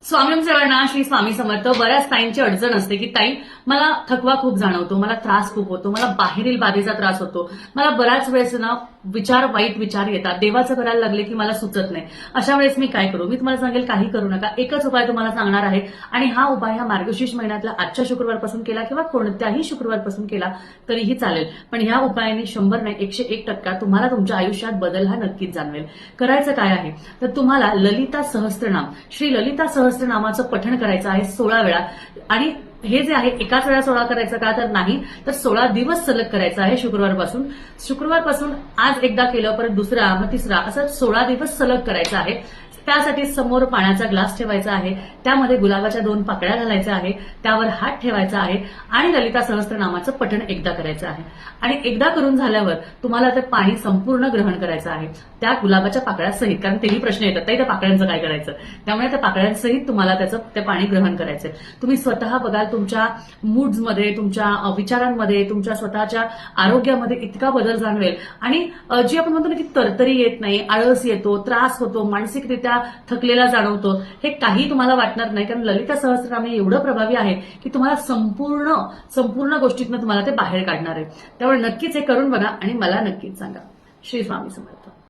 स्वामी सेवांना श्री स्वामी समर्थ. बऱ्याच ताईंची अडचण असते की ताई मला थकवा खूप जाणवतो, मला त्रास खूप होतो, मला बाहेरील बाधेचा त्रास होतो, मला बऱ्याच वेळेस ना वाईट विचार येतात, देवाचं करायला लागले की मला सुचत नाही. अशा वेळेस मी काय करू? मी तुम्हाला सांगेल काही करू नका. एकच उपाय तुम्हाला सांगणार आहे आणि हा उपाय हा मार्गशीर्ष महिन्यातला आजच्या शुक्रवारपासून केला किंवा कोणत्याही शुक्रवारपासून केला तरीही चालेल. पण ह्या उपायाने 100 नाही 101% तुम्हाला तुमच्या आयुष्यात बदल हा नक्कीच जाणवेल. करायचं काय आहे तर तुम्हाला ललिता सहस्त्रनाम, श्री ललिता सहस्त्रनामाचं पठण करायचं आहे 16 वेळा. आणि हे जे आहे एकाच वेळा 16 करायचं का तर नाही, तर 16 दिवस सलग करायचं आहे. शुक्रवारपासून आज एकदा केलं, परत दुसरा, मग तिसरा, असं 16 दिवस सलग करायचं आहे. त्यासाठी समोर पाण्याचा ग्लास ठेवायचा आहे, त्यामध्ये गुलाबाच्या 2 पाकळ्या घालायच्या आहे, त्यावर हात ठेवायचा आहे आणि ललिता सहस्त्रनामाचं पठण एकदा करायचं आहे. आणि एकदा करून झाल्यावर तुम्हाला ते पाणी संपूर्ण ग्रहण करायचं आहे त्या गुलाबाच्या पाकळ्यासहित. कारण तेही प्रश्न येतात ताई त्या पाकळ्यांचं काय करायचं, त्यामुळे त्या पाकळ्यांसहित तुम्हाला त्याचं ते पाणी ग्रहण करायचंय. तुम्ही स्वतः बघाल तुमच्या मूड्समध्ये, तुमच्या विचारांमध्ये, तुमच्या स्वतःच्या आरोग्यामध्ये इतका बदल जाणवेल. आणि जी आपण म्हणतो ना की तरतरी येत नाही, आळस येतो, त्रास होतो, मानसिकरित्या थकलेला जाणवतो, हे काही तुम्हाला वाटणार नाही. कारण ललिता सहस्त्रनाम हे एवढं प्रभावी आहे की तुम्हाला संपूर्ण गोष्टीतनं तुम्हाला ते बाहेर काढणार आहे. त्यामुळे नक्कीच हे करून बघा आणि मला नक्कीच सांगा. श्री स्वामी समर्थ.